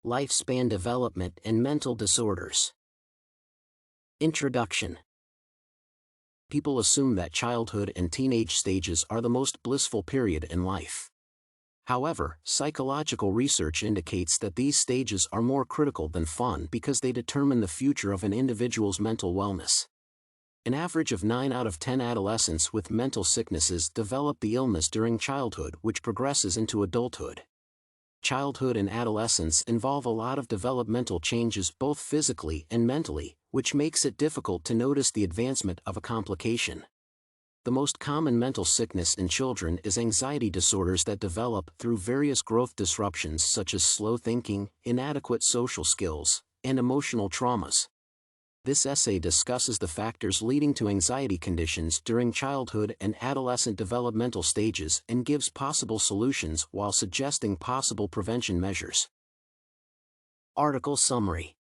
Lifespan development and mental disorders. Introduction. People assume that childhood and teenage stages are the most blissful period in life. However, psychological research indicates that these stages are more critical than fun because they determine the future of an individual's mental wellness. An average of 9 out of 10 adolescents with mental sicknesses develop the illness during childhood, which progresses into adulthood. Childhood and adolescence involve a lot of developmental changes both physically and mentally, which makes it difficult to notice the advancement of a complication. The most common mental sickness in children is anxiety disorders that develop through various growth disruptions such as slow thinking, inadequate social skills, and emotional traumas. This essay discusses the factors leading to anxiety conditions during childhood and adolescent developmental stages and gives possible solutions while suggesting possible prevention measures. Article summary.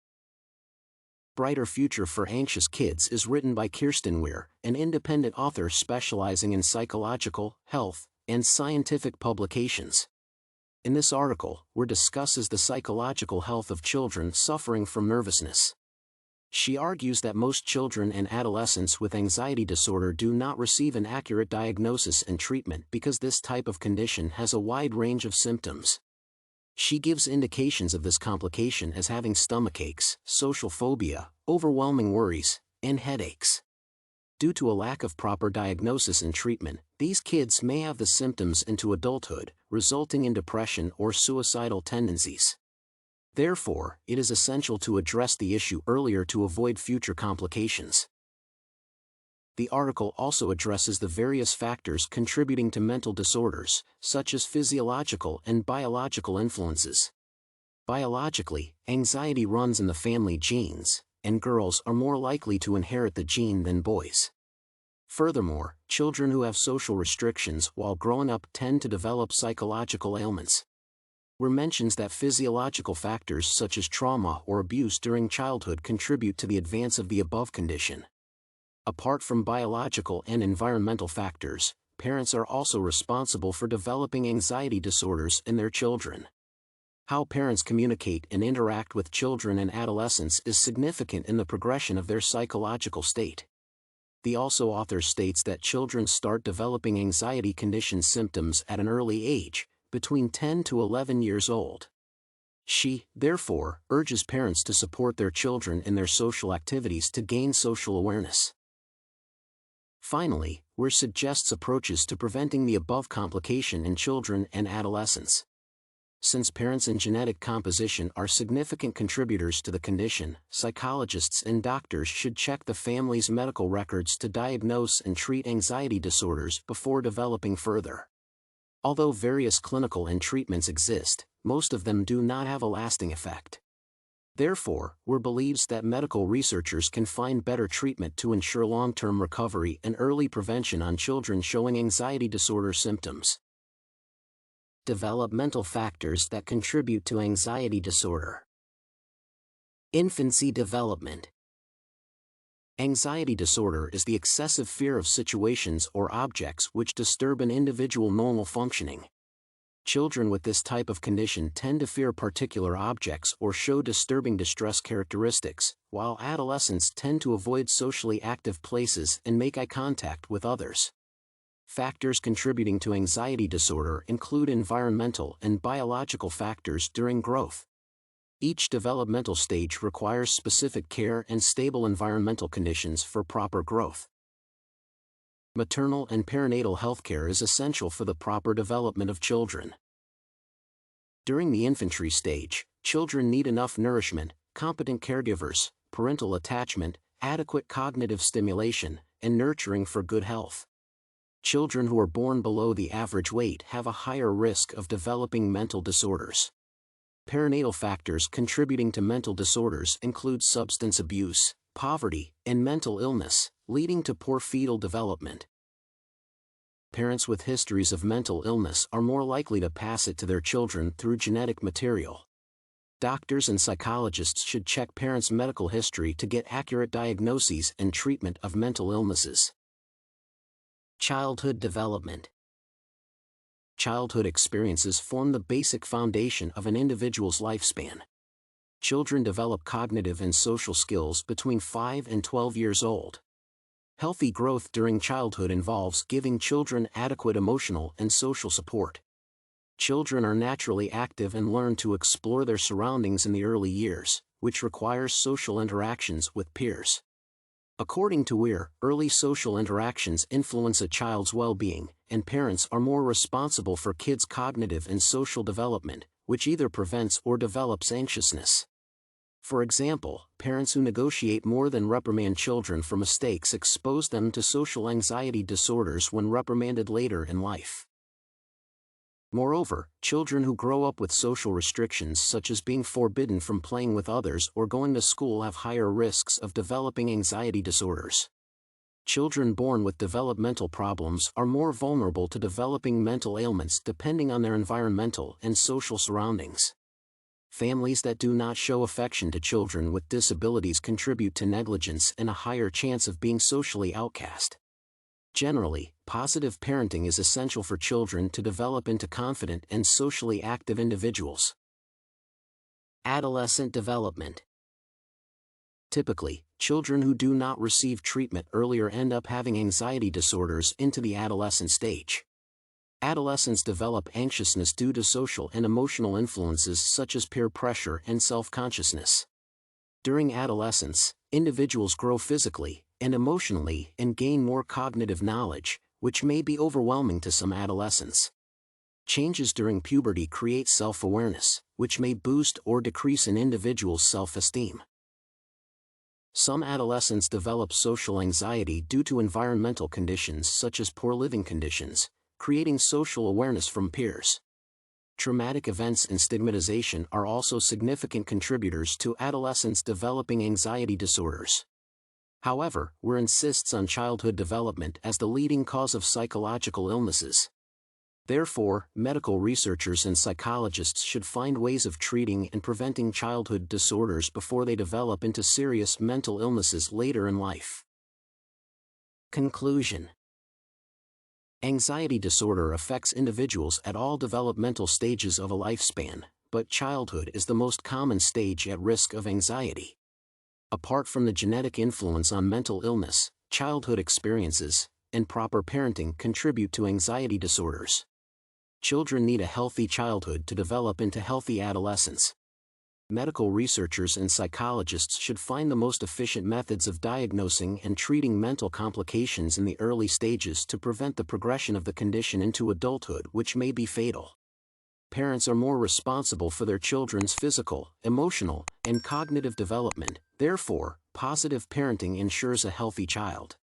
Brighter Future for Anxious Kids is written by Weir, an independent author specializing in psychological, health, and scientific publications. In this article, Weir discusses the psychological health of children suffering from nervousness. She argues that most children and adolescents with anxiety disorder do not receive an accurate diagnosis and treatment because this type of condition has a wide range of symptoms. She gives indications of this complication as having stomachaches, social phobia, overwhelming worries, and headaches. Due to a lack of proper diagnosis and treatment, these kids may have the symptoms into adulthood, resulting in depression or suicidal tendencies. Therefore, it is essential to address the issue earlier to avoid future complications. The article also addresses the various factors contributing to mental disorders, such as physiological and biological influences. Biologically, anxiety runs in the family genes, and girls are more likely to inherit the gene than boys. Furthermore, children who have social restrictions while growing up tend to develop psychological ailments. Weir mentions that physiological factors such as trauma or abuse during childhood contribute to the advance of the above condition. Apart from biological and environmental factors, parents are also responsible for developing anxiety disorders in their children. How parents communicate and interact with children and adolescents is significant in the progression of their psychological state. The author states that children start developing anxiety condition symptoms at an early age, between 10 to 11 years old. She, therefore, urges parents to support their children in their social activities to gain social awareness. Finally, Weir suggests approaches to preventing the above complication in children and adolescents. Since parents and genetic composition are significant contributors to the condition, psychologists and doctors should check the family's medical records to diagnose and treat anxiety disorders before developing further. Although various clinical and treatments exist, most of them do not have a lasting effect. Therefore, Weir believes that medical researchers can find better treatment to ensure long-term recovery and early prevention on children showing anxiety disorder symptoms. Developmental factors that contribute to anxiety disorder. Infancy development. Anxiety disorder is the excessive fear of situations or objects which disturb an individual's normal functioning. Children with this type of condition tend to fear particular objects or show disturbing distress characteristics, while adolescents tend to avoid socially active places and make eye contact with others. Factors contributing to anxiety disorder include environmental and biological factors during growth. Each developmental stage requires specific care and stable environmental conditions for proper growth. Maternal and perinatal health care is essential for the proper development of children. During the infantry stage, children need enough nourishment, competent caregivers, parental attachment, adequate cognitive stimulation, and nurturing for good health. Children who are born below the average weight have a higher risk of developing mental disorders. Perinatal factors contributing to mental disorders include substance abuse, poverty, and mental illness, leading to poor fetal development. Parents with histories of mental illness are more likely to pass it to their children through genetic material. Doctors and psychologists should check parents' medical history to get accurate diagnoses and treatment of mental illnesses. Childhood development. Childhood experiences form the basic foundation of an individual's lifespan. Children develop cognitive and social skills between 5 and 12 years old. Healthy growth during childhood involves giving children adequate emotional and social support. Children are naturally active and learn to explore their surroundings in the early years, which requires social interactions with peers. According to Weir, early social interactions influence a child's well-being, and parents are more responsible for kids' cognitive and social development, which either prevents or develops anxiousness. For example, parents who negotiate more than reprimand children for mistakes expose them to social anxiety disorders when reprimanded later in life. Moreover, children who grow up with social restrictions such as being forbidden from playing with others or going to school have higher risks of developing anxiety disorders. Children born with developmental problems are more vulnerable to developing mental ailments depending on their environmental and social surroundings. Families that do not show affection to children with disabilities contribute to negligence and a higher chance of being socially outcast. Generally, positive parenting is essential for children to develop into confident and socially active individuals. Adolescent development. Typically, children who do not receive treatment earlier end up having anxiety disorders into the adolescent stage. Adolescents develop anxiousness due to social and emotional influences such as peer pressure and self-consciousness. During adolescence, individuals grow physically and emotionally and gain more cognitive knowledge, which may be overwhelming to some adolescents. Changes during puberty create self-awareness, which may boost or decrease an individual's self-esteem. Some adolescents develop social anxiety due to environmental conditions such as poor living conditions, creating social awareness from peers. Traumatic events and stigmatization are also significant contributors to adolescents developing anxiety disorders. However, Weir insists on childhood development as the leading cause of psychological illnesses. Therefore, medical researchers and psychologists should find ways of treating and preventing childhood disorders before they develop into serious mental illnesses later in life. Conclusion. Anxiety disorder affects individuals at all developmental stages of a lifespan, but childhood is the most common stage at risk of anxiety. Apart from the genetic influence on mental illness, childhood experiences and proper parenting contribute to anxiety disorders. Children need a healthy childhood to develop into healthy adolescence. Medical researchers and psychologists should find the most efficient methods of diagnosing and treating mental complications in the early stages to prevent the progression of the condition into adulthood, which may be fatal. Parents are more responsible for their children's physical, emotional, and cognitive development. Therefore, positive parenting ensures a healthy child.